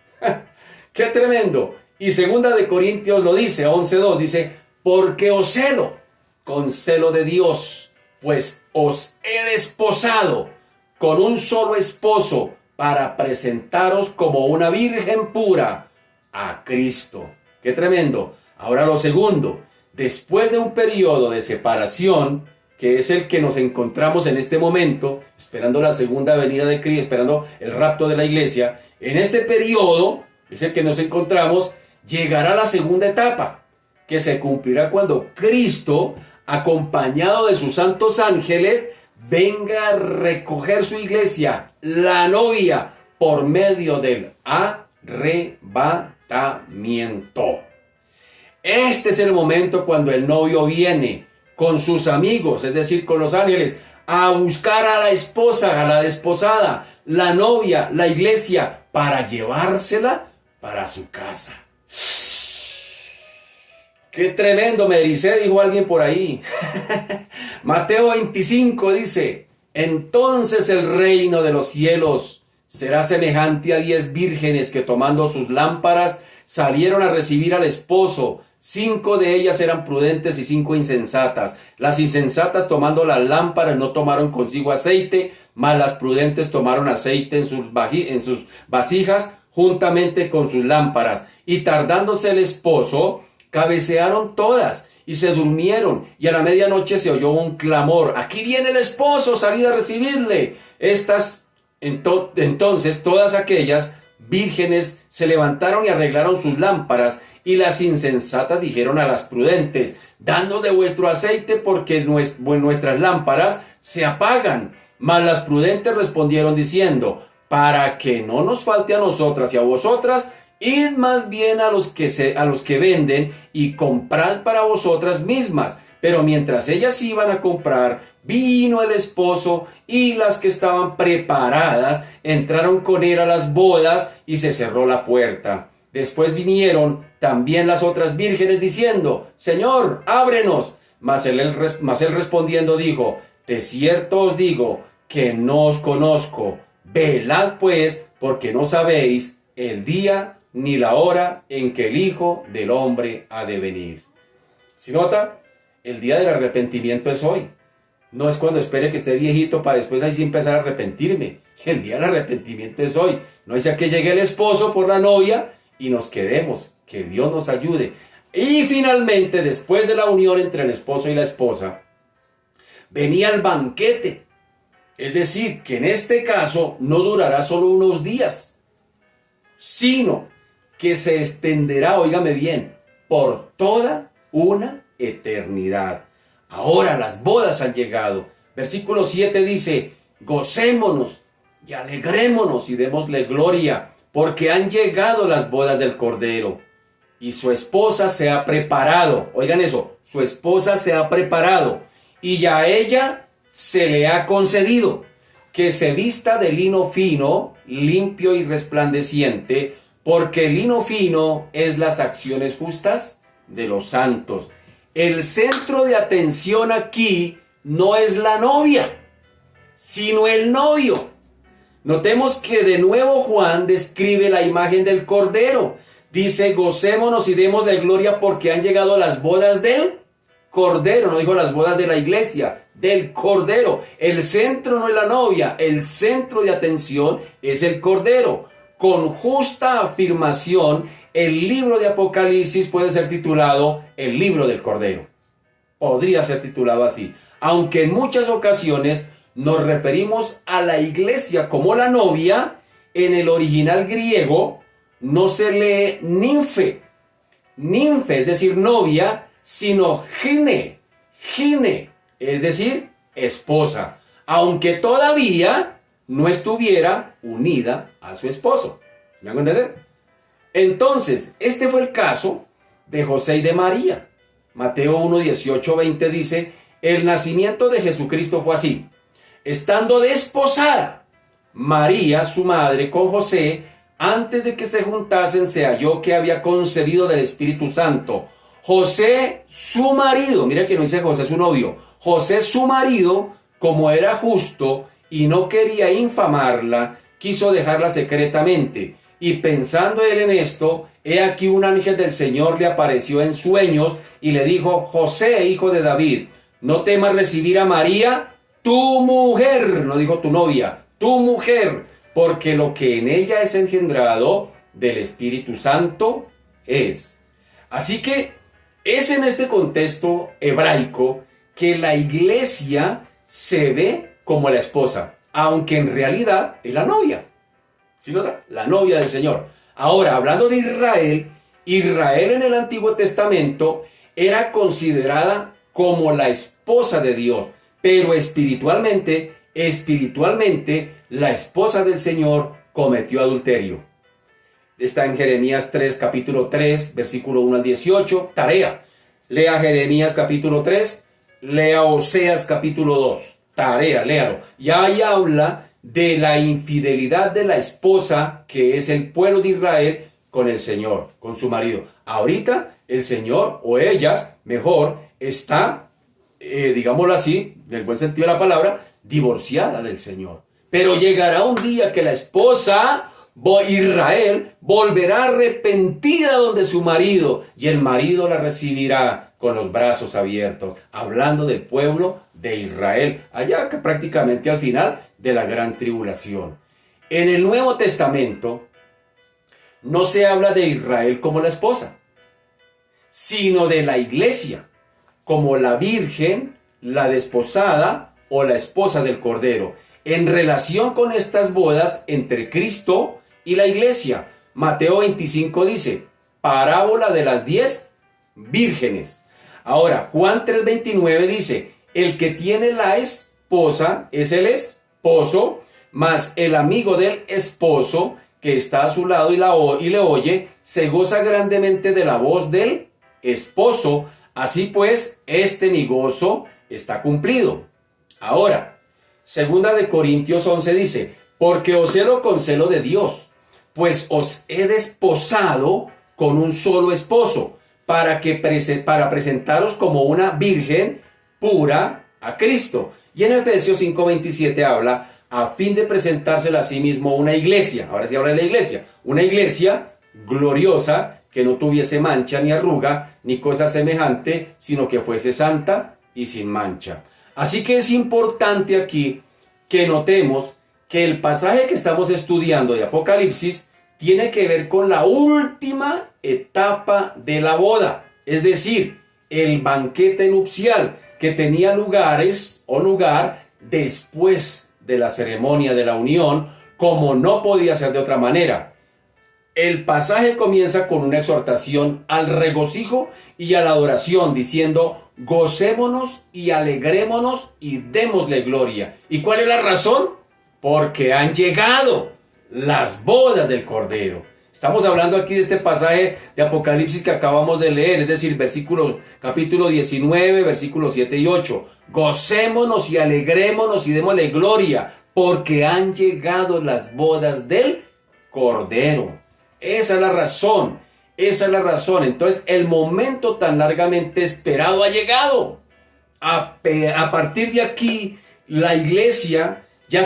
A: ¡Qué tremendo! Y segunda de Corintios lo dice, 11:2, dice, porque os celo con celo de Dios, pues os he desposado con un solo esposo para presentaros como una virgen pura a Cristo. ¡Qué tremendo! Ahora lo segundo, después de un periodo de separación, que es el que nos encontramos en este momento, esperando la segunda venida de Cristo, esperando el rapto de la iglesia, en este periodo es el que nos encontramos, llegará la segunda etapa, que se cumplirá cuando Cristo, acompañado de sus santos ángeles, venga a recoger su iglesia, la novia, por medio del arrebatamiento. Este es el momento cuando el novio viene con sus amigos, es decir, con los ángeles, a buscar a la esposa, a la desposada, la novia, la iglesia, para llevársela para su casa. ¡Qué tremendo! Me dice, dijo alguien por ahí. Mateo 25 dice, Entonces el reino de los cielos será semejante a 10 vírgenes que tomando sus lámparas salieron a recibir al esposo. 5 de ellas eran prudentes y 5 insensatas. Las insensatas tomando las lámparas no tomaron consigo aceite, mas las prudentes tomaron aceite en sus vasijas juntamente con sus lámparas. Y tardándose el esposo, cabecearon todas y se durmieron. Y a la medianoche se oyó un clamor: aquí viene el esposo, salid a recibirle. Entonces todas aquellas vírgenes se levantaron y arreglaron sus lámparas. Y las insensatas dijeron a las prudentes: dadnos de vuestro aceite, porque nuestras lámparas se apagan. Mas las prudentes respondieron diciendo: para que no nos falte a nosotras y a vosotras, id más bien a los que venden y comprad para vosotras mismas. Pero mientras ellas iban a comprar, vino el esposo, y las que estaban preparadas entraron con él a las bodas, y se cerró la puerta. Después vinieron también las otras vírgenes diciendo: Señor, ábrenos. Mas él respondiendo dijo: de cierto os digo que no os conozco. Velad pues, porque no sabéis el día ni la hora en que el Hijo del Hombre ha de venir. ¿Sí nota? El día del arrepentimiento es hoy. No es cuando espere que esté viejito para después ahí sí empezar a arrepentirme. El día del arrepentimiento es hoy. No sea que llegue el esposo por la novia y nos quedemos. Que Dios nos ayude. Y finalmente, después de la unión entre el esposo y la esposa, venía el banquete. Es decir, que en este caso no durará solo unos días, sino que se extenderá, óigame bien, por toda una eternidad. Ahora las bodas han llegado. Versículo 7 dice: gocémonos y alegrémonos y démosle gloria, porque han llegado las bodas del Cordero, y su esposa se ha preparado. Oigan eso, su esposa se ha preparado, y a ella se le ha concedido que se vista de lino fino, limpio y resplandeciente, porque el lino fino es las acciones justas de los santos. El centro de atención aquí no es la novia, sino el novio. Notemos que de nuevo Juan describe la imagen del Cordero. Dice: gocémonos y demos de gloria, porque han llegado las bodas del Cordero. No dijo las bodas de la iglesia, del Cordero. El centro no es la novia, el centro de atención es el Cordero. Con justa afirmación, el libro de Apocalipsis puede ser titulado el libro del Cordero. Podría ser titulado así, aunque en muchas ocasiones nos referimos a la iglesia como la novia. En el original griego no se lee ninfe, es decir, novia, sino gine, es decir, esposa, aunque todavía no estuviera unida a su esposo. ¿Me hago entender? Entonces, este fue el caso de José y de María. Mateo 1, 18, 20 dice: el nacimiento de Jesucristo fue así. Estando desposada María, su madre, con José, antes de que se juntasen, se halló que había concebido del Espíritu Santo. José, su marido, mira que no dice José su novio, José, su marido, como era justo y no quería infamarla, quiso dejarla secretamente. Y pensando él en esto, he aquí un ángel del Señor le apareció en sueños y le dijo: José, hijo de David, no temas recibir a María, tu mujer, no dijo tu novia, tu mujer, porque lo que en ella es engendrado del Espíritu Santo es. Así que es en este contexto hebraico que la iglesia se ve como la esposa, aunque en realidad es la novia. ¿Sí nota? La novia del Señor. Ahora, hablando de Israel, Israel en el Antiguo Testamento era considerada como la esposa de Dios, pero espiritualmente, la esposa del Señor cometió adulterio. Está en Jeremías 3, capítulo 3, versículo 1 al 18. Tarea: lea Jeremías capítulo 3, lea Oseas capítulo 2. Tarea, léalo. Y ahí habla de la infidelidad de la esposa, que es el pueblo de Israel, con el Señor, con su marido. Ahorita el Señor, o ellas, mejor, está, digámoslo así, en el buen sentido de la palabra, divorciada del Señor. Pero llegará un día que la esposa Israel volverá arrepentida donde su marido, y el marido la recibirá con los brazos abiertos, hablando del pueblo de Israel, allá que prácticamente al final de la gran tribulación. En el Nuevo Testamento no se habla de Israel como la esposa, sino de la iglesia, como la virgen, la desposada o la esposa del Cordero, en relación con estas bodas entre Cristo y la iglesia. Mateo 25 dice, parábola de las 10 vírgenes. Ahora, Juan 3:29 dice, el que tiene la esposa es el esposo, mas el amigo del esposo que está a su lado y le oye, se goza grandemente de la voz del esposo. Así pues, mi gozo está cumplido. Ahora, segunda de Corintios 11 dice, porque os celo con celo de Dios, pues os he desposado con un solo esposo, para presentaros como una virgen pura a Cristo. Y en Efesios 5:27 habla, a fin de presentársela a sí mismo una iglesia. Ahora sí habla de la iglesia. Una iglesia gloriosa, que no tuviese mancha ni arruga, ni cosa semejante, sino que fuese santa y sin mancha. Así que es importante aquí que notemos que el pasaje que estamos estudiando de Apocalipsis tiene que ver con la última etapa de la boda, es decir, el banquete nupcial que tenía lugar después de la ceremonia de la unión, como no podía ser de otra manera. El pasaje comienza con una exhortación al regocijo y a la adoración, diciendo, gocémonos y alegrémonos y démosle gloria. ¿Y cuál es la razón? Porque han llegado las bodas del Cordero. Estamos hablando aquí de este pasaje de Apocalipsis que acabamos de leer, es decir, capítulo 19, versículos 7 y 8. Gocémonos y alegrémonos y démosle gloria, porque han llegado las bodas del Cordero. Esa es la razón, esa es la razón. Entonces el momento tan largamente esperado ha llegado. A partir de aquí, la iglesia ya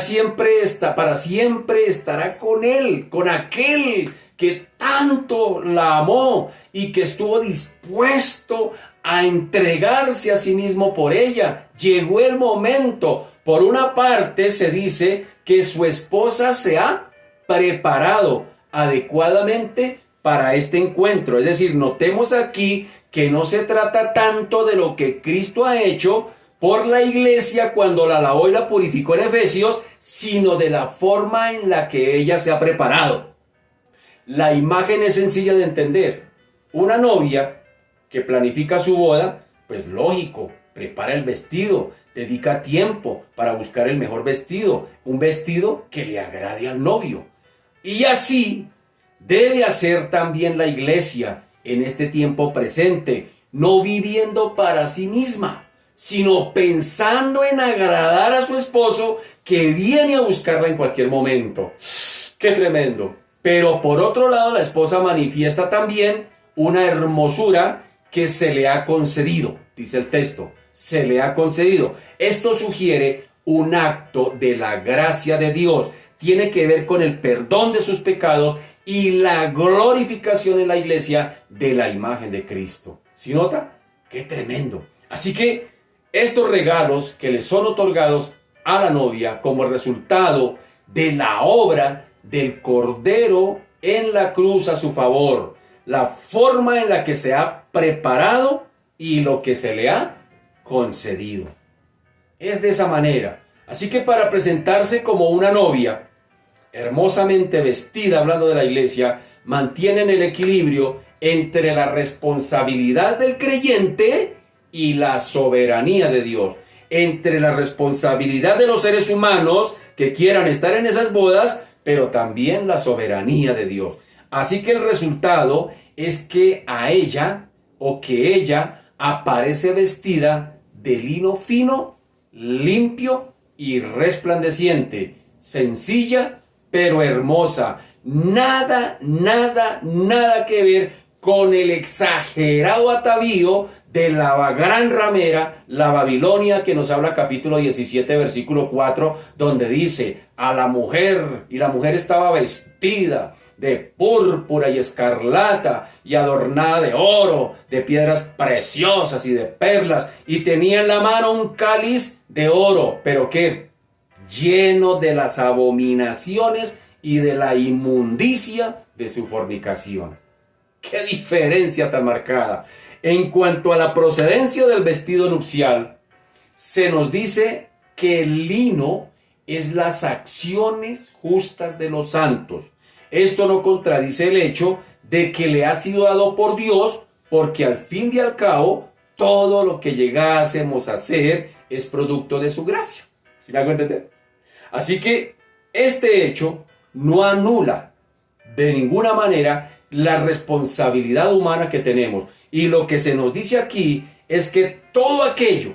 A: para siempre estará con él, con aquel que tanto la amó y que estuvo dispuesto a entregarse a sí mismo por ella. Llegó el momento. Por una parte se dice que su esposa se ha preparado adecuadamente para este encuentro. Es decir, notemos aquí que no se trata tanto de lo que Cristo ha hecho por la iglesia cuando la lavó y la purificó en Efesios, sino de la forma en la que ella se ha preparado. La imagen es sencilla de entender. Una novia que planifica su boda, pues lógico, prepara el vestido, dedica tiempo para buscar el mejor vestido, un vestido que le agrade al novio. Y así debe hacer también la iglesia en este tiempo presente, no viviendo para sí misma, sino pensando en agradar a su esposo que viene a buscarla en cualquier momento. ¡Qué tremendo! Pero por otro lado, la esposa manifiesta también una hermosura que se le ha concedido, dice el texto, se le ha concedido. Esto sugiere un acto de la gracia de Dios. Tiene que ver con el perdón de sus pecados y la glorificación en la iglesia de la imagen de Cristo. ¿Sí nota? ¡Qué tremendo! Así que estos regalos que le son otorgados a la novia como resultado de la obra del Cordero en la cruz a su favor, la forma en la que se ha preparado y lo que se le ha concedido. Es de esa manera. Así que para presentarse como una novia hermosamente vestida, hablando de la iglesia, mantienen el equilibrio entre la responsabilidad del creyente y la soberanía de Dios, entre la responsabilidad de los seres humanos que quieran estar en esas bodas, pero también la soberanía de Dios. Así que el resultado es que ella aparece vestida de lino fino, limpio y resplandeciente, sencilla pero hermosa. Nada que ver con el exagerado atavío de la gran ramera, la Babilonia, que nos habla capítulo 17, versículo 4, donde dice a la mujer, y la mujer estaba vestida de púrpura y escarlata y adornada de oro, de piedras preciosas y de perlas, y tenía en la mano un cáliz de oro, pero que lleno de las abominaciones y de la inmundicia de su fornicación. ¡Qué diferencia tan marcada! En cuanto a la procedencia del vestido nupcial, se nos dice que el lino es las acciones justas de los santos. Esto no contradice el hecho de que le ha sido dado por Dios, porque al fin y al cabo, todo lo que llegásemos a hacer es producto de su gracia. ¿Sí me hago entender? Así que este hecho no anula de ninguna manera la responsabilidad humana que tenemos. Y lo que se nos dice aquí es que todo aquello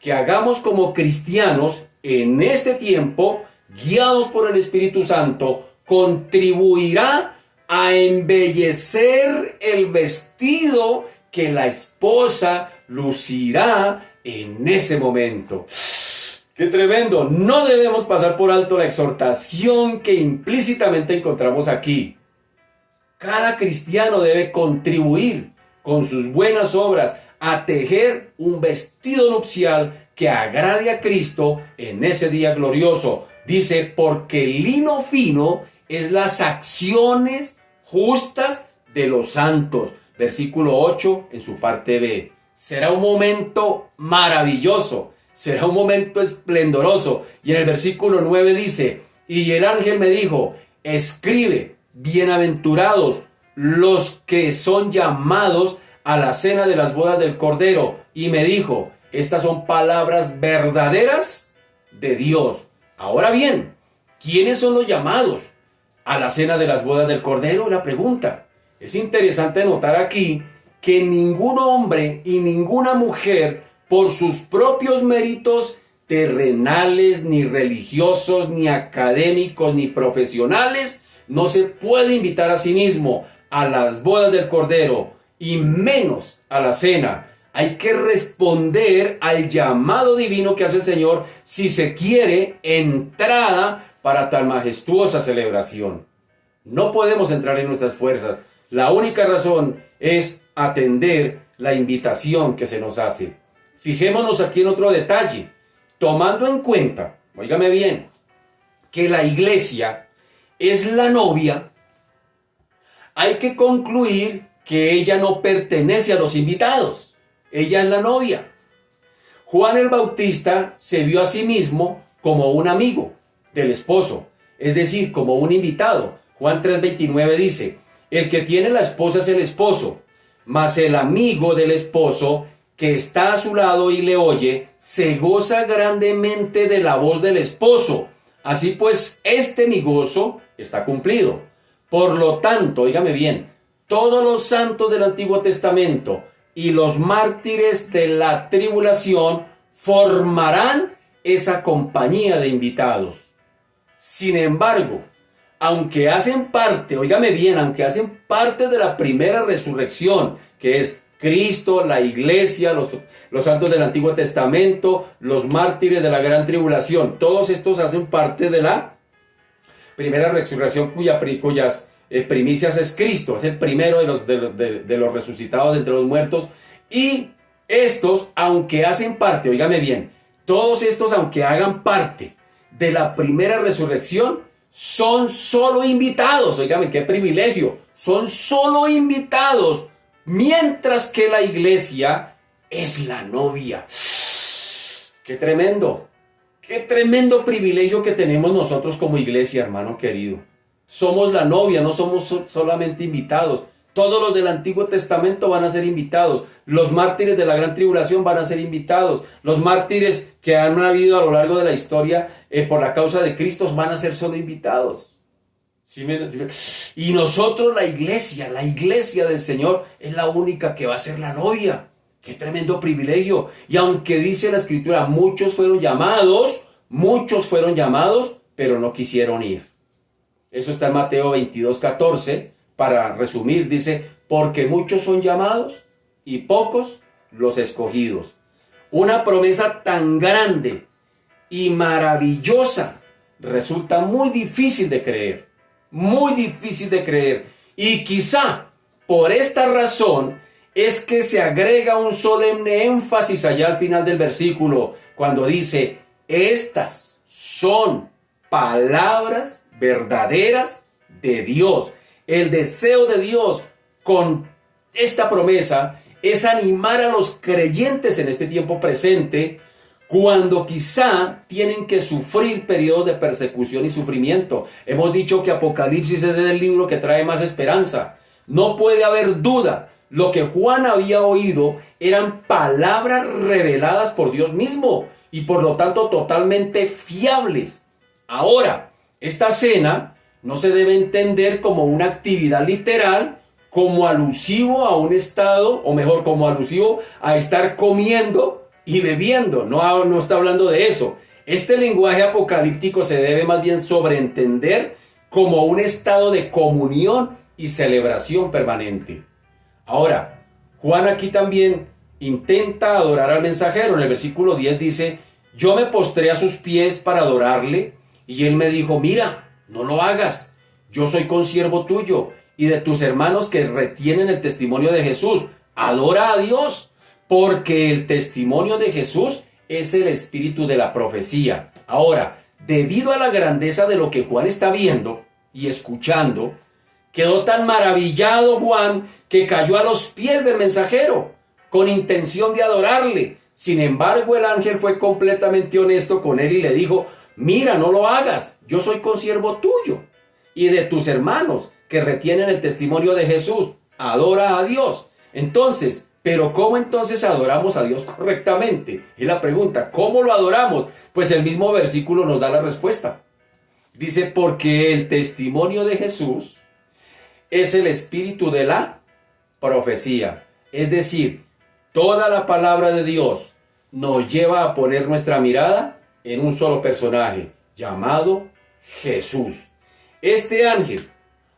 A: que hagamos como cristianos en este tiempo, guiados por el Espíritu Santo, contribuirá a embellecer el vestido que la esposa lucirá en ese momento. ¡Qué tremendo! No debemos pasar por alto la exhortación que implícitamente encontramos aquí. Cada cristiano debe contribuir con sus buenas obras a tejer un vestido nupcial que agrade a Cristo en ese día glorioso. Dice, porque el lino fino es las acciones justas de los santos. Versículo 8 en su parte B. Será un momento maravilloso, será un momento esplendoroso. Y en el versículo 9 dice, y el ángel me dijo, escribe, bienaventurados los que son llamados a la cena de las bodas del Cordero. Y me dijo, estas son palabras verdaderas de Dios. Ahora bien, ¿quiénes son los llamados a la cena de las bodas del Cordero? La pregunta. Es interesante notar aquí que ningún hombre y ninguna mujer, por sus propios méritos terrenales, ni religiosos, ni académicos, ni profesionales, no se puede invitar a sí mismo a las bodas del Cordero, y menos a la cena. Hay que responder al llamado divino que hace el Señor si se quiere entrada para tan majestuosa celebración. No podemos entrar en nuestras fuerzas. La única razón es atender la invitación que se nos hace. Fijémonos aquí en otro detalle. Tomando en cuenta, óigame bien, que la iglesia es la novia, hay que concluir que ella no pertenece a los invitados. Ella es la novia. Juan el Bautista se vio a sí mismo como un amigo del esposo, es decir, como un invitado. Juan 3:29 dice, el que tiene la esposa es el esposo, mas el amigo del esposo que está a su lado y le oye, se goza grandemente de la voz del esposo. Así pues, mi gozo está cumplido. Por lo tanto, óigame bien, todos los santos del Antiguo Testamento y los mártires de la tribulación formarán esa compañía de invitados. Sin embargo, aunque hacen parte, óigame bien, aunque hacen parte de la primera resurrección, que es Cristo, la iglesia, los santos del Antiguo Testamento, los mártires de la gran tribulación, todos estos hacen parte de la primera resurrección cuyas primicias es Cristo, es el primero de los resucitados entre los muertos. Y estos, aunque hacen parte, óigame bien, todos estos, aunque hagan parte de la primera resurrección, son solo invitados. Óigame, qué privilegio. Son solo invitados, mientras que la iglesia es la novia. ¡Qué tremendo! ¡Qué tremendo privilegio que tenemos nosotros como iglesia, hermano querido! Somos la novia, no somos solamente invitados. Todos los del Antiguo Testamento van a ser invitados. Los mártires de la gran tribulación van a ser invitados. Los mártires que han habido a lo largo de la historia por la causa de Cristo van a ser solo invitados. Y nosotros, la iglesia del Señor, es la única que va a ser la novia. ¡Qué tremendo privilegio! Y aunque dice la Escritura, muchos fueron llamados, pero no quisieron ir. Eso está en Mateo 22:14. Para resumir, dice, porque muchos son llamados y pocos los escogidos. Una promesa tan grande y maravillosa resulta muy difícil de creer, muy difícil de creer. Y quizá por esta razón es que se agrega un solemne énfasis allá al final del versículo, cuando dice: estas son palabras verdaderas de Dios. El deseo de Dios con esta promesa es animar a los creyentes en este tiempo presente, cuando quizá tienen que sufrir periodos de persecución y sufrimiento. Hemos dicho que Apocalipsis es el libro que trae más esperanza. No puede haber duda. Lo que Juan había oído eran palabras reveladas por Dios mismo y por lo tanto totalmente fiables. Ahora, esta cena no se debe entender como una actividad literal, como alusivo a un estado, o mejor, como alusivo a estar comiendo y bebiendo. No está hablando de eso. Este lenguaje apocalíptico se debe más bien sobreentender como un estado de comunión y celebración permanente. Ahora, Juan aquí también intenta adorar al mensajero. En el versículo 10 dice: yo me postré a sus pies para adorarle, y él me dijo: mira, no lo hagas, yo soy consiervo tuyo y de tus hermanos que retienen el testimonio de Jesús. Adora a Dios, porque el testimonio de Jesús es el espíritu de la profecía. Ahora, debido a la grandeza de lo que Juan está viendo y escuchando, quedó tan maravillado Juan que cayó a los pies del mensajero con intención de adorarle. Sin embargo, el ángel fue completamente honesto con él y le dijo: mira, no lo hagas, yo soy consiervo tuyo y de tus hermanos que retienen el testimonio de Jesús. Adora a Dios. Entonces, ¿pero cómo entonces adoramos a Dios correctamente? Y la pregunta: ¿cómo lo adoramos? Pues el mismo versículo nos da la respuesta. Dice: porque el testimonio de Jesús es el espíritu de la profecía. Es decir, toda la palabra de Dios nos lleva a poner nuestra mirada en un solo personaje, llamado Jesús. Este ángel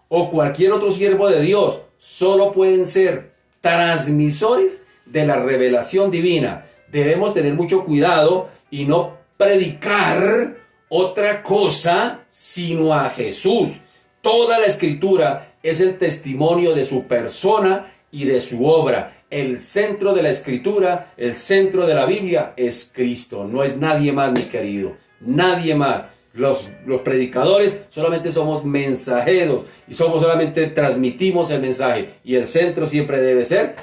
A: o cualquier otro siervo de Dios solo pueden ser transmisores de la revelación divina. Debemos tener mucho cuidado y no predicar otra cosa sino a Jesús. Toda la escritura es el testimonio de su persona y de su obra. El centro de la escritura, el centro de la Biblia es Cristo. No es nadie más, mi querido. Nadie más. Los predicadores solamente somos mensajeros y solamente transmitimos el mensaje. Y el centro siempre debe ser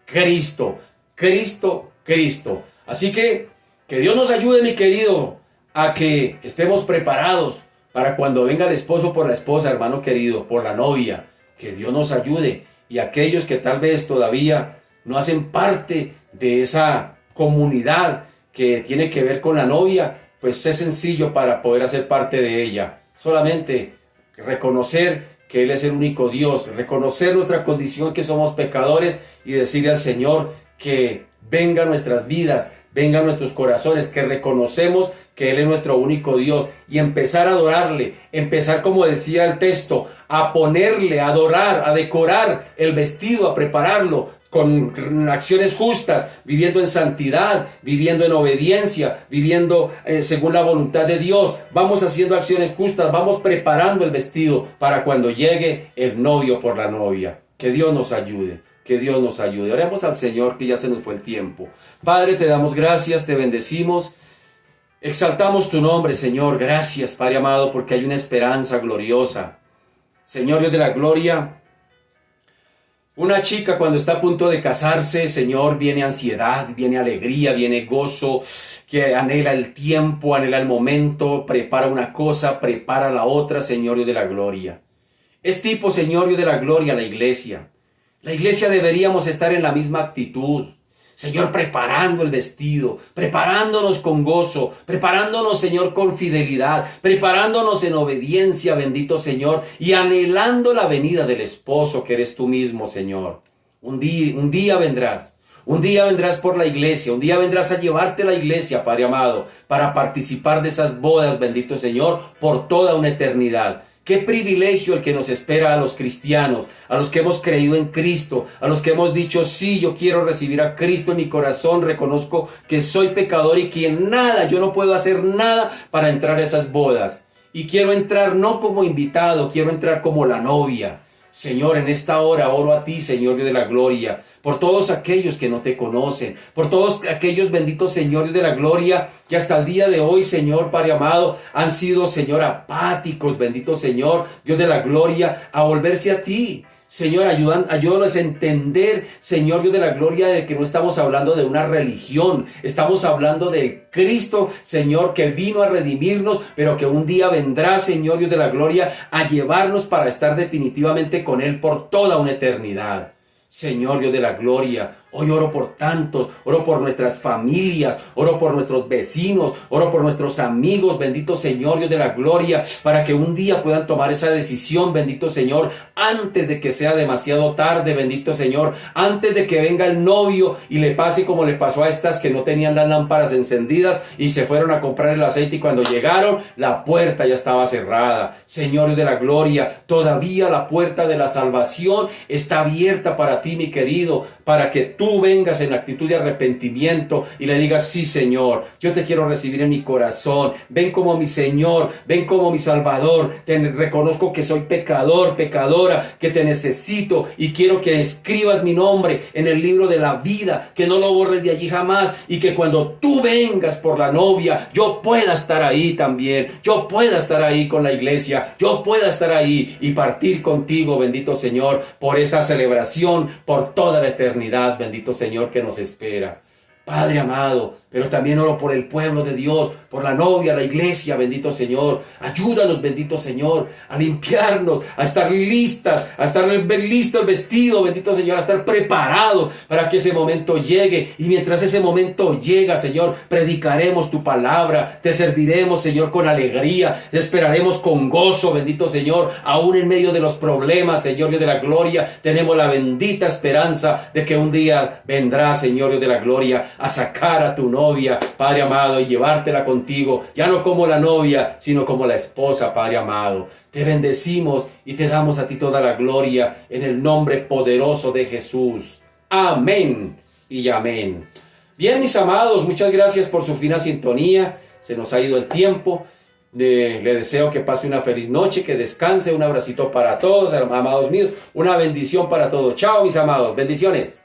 A: Cristo. Cristo, Cristo. Así que Dios nos ayude, mi querido, a que estemos preparados para cuando venga el esposo por la esposa, hermano querido, por la novia. Que Dios nos ayude. Y aquellos que tal vez todavía no hacen parte de esa comunidad que tiene que ver con la novia, pues es sencillo para poder hacer parte de ella. Solamente reconocer que Él es el único Dios, reconocer nuestra condición, que somos pecadores, y decirle al Señor que venga a nuestras vidas, venga a nuestros corazones, que reconocemos que Él es nuestro único Dios, y empezar a adorarle, empezar, como decía el texto, a ponerle, a adorar, a decorar el vestido, a prepararlo con acciones justas, viviendo en santidad, viviendo en obediencia, viviendo según la voluntad de Dios. Vamos haciendo acciones justas, vamos preparando el vestido para cuando llegue el novio por la novia. Que Dios nos ayude. Que Dios nos ayude. Oremos al Señor, que ya se nos fue el tiempo. Padre, te damos gracias, te bendecimos. Exaltamos tu nombre, Señor. Gracias, Padre amado, porque hay una esperanza gloriosa. Señor Dios de la gloria, una chica cuando está a punto de casarse, Señor, viene ansiedad, viene alegría, viene gozo, que anhela el tiempo, anhela el momento, prepara una cosa, prepara la otra, Señor Dios de la gloria. Es tipo, Señor Dios de la gloria, la iglesia. La iglesia deberíamos estar en la misma actitud. Señor, preparando el vestido, preparándonos con gozo, preparándonos, Señor, con fidelidad, preparándonos en obediencia, bendito Señor, y anhelando la venida del esposo que eres tú mismo, Señor. Un día vendrás por la iglesia, un día vendrás a llevarte a la iglesia, Padre amado, para participar de esas bodas, bendito Señor, por toda una eternidad. Qué privilegio el que nos espera a los cristianos, a los que hemos creído en Cristo, a los que hemos dicho, sí, yo quiero recibir a Cristo en mi corazón, reconozco que soy pecador y que nada, yo no puedo hacer nada para entrar a esas bodas. Y quiero entrar no como invitado, quiero entrar como la novia. Señor, en esta hora oro a ti, Señor Dios de la gloria, por todos aquellos que no te conocen, por todos aquellos benditos Señor Dios de la gloria, que hasta el día de hoy, Señor Padre amado, han sido, Señor, apáticos, bendito Señor Dios de la gloria, a volverse a ti. Señor, ayúdanos a entender, Señor Dios de la gloria, de que no estamos hablando de una religión, estamos hablando del Cristo, Señor, que vino a redimirnos, pero que un día vendrá, Señor Dios de la gloria, a llevarnos para estar definitivamente con Él por toda una eternidad. Señor Dios de la gloria, hoy oro por tantos, oro por nuestras familias, oro por nuestros vecinos, oro por nuestros amigos, bendito Señor Dios de la gloria, para que un día puedan tomar esa decisión, bendito Señor, antes de que sea demasiado tarde, bendito Señor, antes de que venga el novio y le pase como le pasó a estas que no tenían las lámparas encendidas y se fueron a comprar el aceite y cuando llegaron la puerta ya estaba cerrada. Señor Dios de la gloria, todavía la puerta de la salvación está abierta para ti, mi querido, para que tú vengas en actitud de arrepentimiento y le digas, sí Señor, yo te quiero recibir en mi corazón, ven como mi Señor, ven como mi Salvador, reconozco que soy pecador, pecadora, que te necesito y quiero que escribas mi nombre en el libro de la vida, que no lo borres de allí jamás y que cuando tú vengas por la novia, yo pueda estar ahí también, yo pueda estar ahí con la iglesia, yo pueda estar ahí y partir contigo, bendito Señor, por esa celebración, por toda la eternidad, bendito Señor, que nos espera. Padre amado, pero también oro por el pueblo de Dios, por la novia, la iglesia, bendito Señor. Ayúdanos, bendito Señor, a limpiarnos, a estar listas, a estar listo el vestido, bendito Señor, a estar preparados para que ese momento llegue. Y mientras ese momento llega, Señor, predicaremos tu palabra, te serviremos, Señor, con alegría, te esperaremos con gozo, bendito Señor, aún en medio de los problemas, Señor Dios de la gloria, tenemos la bendita esperanza de que un día vendrá, Señor Dios de la gloria, a sacar a tu novia, Padre amado, y llevártela contigo, ya no como la novia, sino como la esposa, Padre amado. Te bendecimos y te damos a ti toda la gloria en el nombre poderoso de Jesús. Amén y amén. Bien, mis amados, muchas gracias por su fina sintonía. Se nos ha ido el tiempo. Le deseo que pase una feliz noche, que descanse. Un abracito para todos, amados míos. Una bendición para todos. Chao, mis amados. Bendiciones.